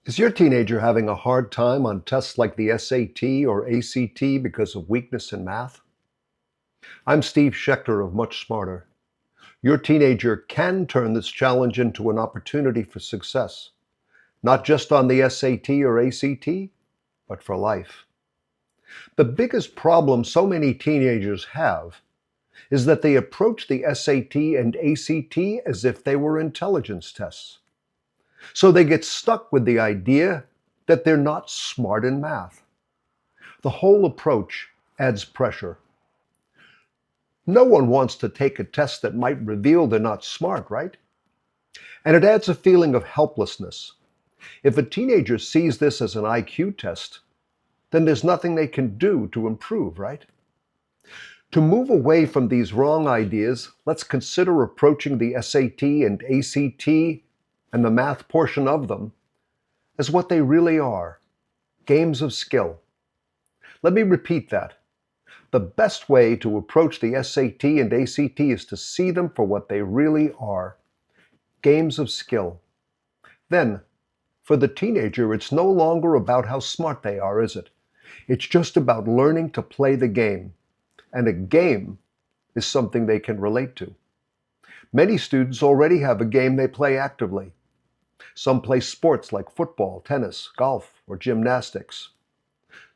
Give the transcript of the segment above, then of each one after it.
Is your teenager having a hard time on tests like the SAT or ACT because of weakness in math? I'm Steve Schechter of Much Smarter. Your teenager can turn this challenge into an opportunity for success, not just on the SAT or ACT, but for life. The biggest problem so many teenagers have is that they approach the SAT and ACT as if they were intelligence tests. So they get stuck with the idea that they're not smart in math. The whole approach adds pressure. No one wants to take a test that might reveal they're not smart, right? And it adds a feeling of helplessness. If a teenager sees this as an IQ test, then there's nothing they can do to improve, right? To move away from these wrong ideas, let's consider approaching the SAT and ACT and the math portion of them as what they really are, games of skill. Let me repeat that. The best way to approach the SAT and ACT is to see them for what they really are, games of skill. Then, for the teenager, it's no longer about how smart they are, is it? It's just about learning to play the game. And a game is something they can relate to. Many students already have a game they play actively. Some play sports like football, tennis, golf, or gymnastics.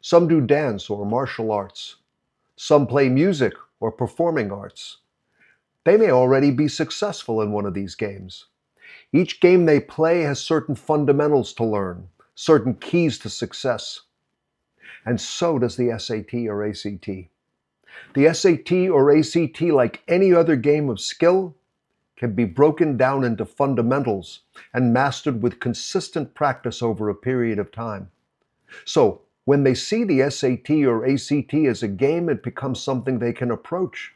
Some do dance or martial arts. Some play music or performing arts. They may already be successful in one of these games. Each game they play has certain fundamentals to learn, certain keys to success. And so does the SAT or ACT. The SAT or ACT, like any other game of skill, can be broken down into fundamentals and mastered with consistent practice over a period of time. So, when they see the SAT or ACT as a game, it becomes something they can approach,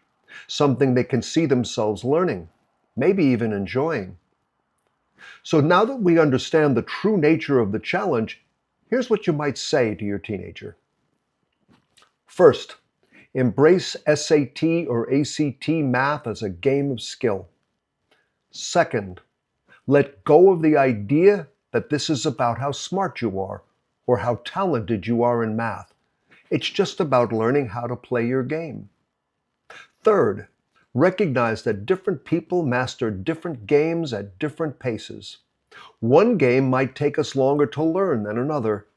something they can see themselves learning, maybe even enjoying. So now that we understand the true nature of the challenge, here's what you might say to your teenager. First, embrace SAT or ACT math as a game of skill. Second, let go of the idea that this is about how smart you are or how talented you are in math. It's just about learning how to play your game. Third, recognize that different people master different games at different paces. One game might take us longer to learn than another,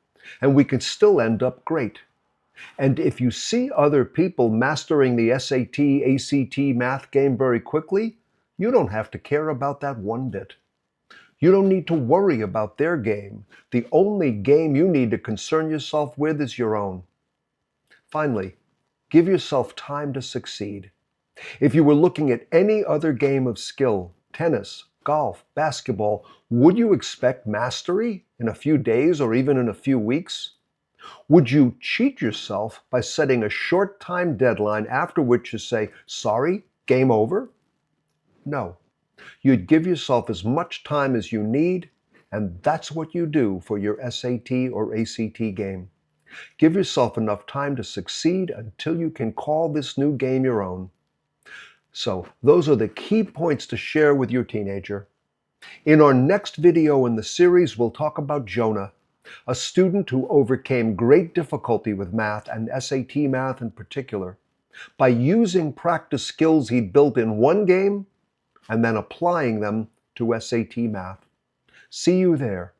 and we can still end up great. And if you see other people mastering the SAT, ACT math game very quickly, you don't have to care about that one bit. You don't need to worry about their game. The only game you need to concern yourself with is your own. Finally, give yourself time to succeed. If you were looking at any other game of skill, tennis, golf, basketball, would you expect mastery in a few days or even in a few weeks? Would you cheat yourself by setting a short time deadline after which you say, sorry, game over? No. You'd give yourself as much time as you need, and that's what you do for your SAT or ACT game. Give yourself enough time to succeed until you can call this new game your own. So, those are the key points to share with your teenager. In our next video in the series, we'll talk about Jonah, a student who overcame great difficulty with math and SAT math in particular, by using practice skills he'd built in one game and then applying them to SAT math. See you there.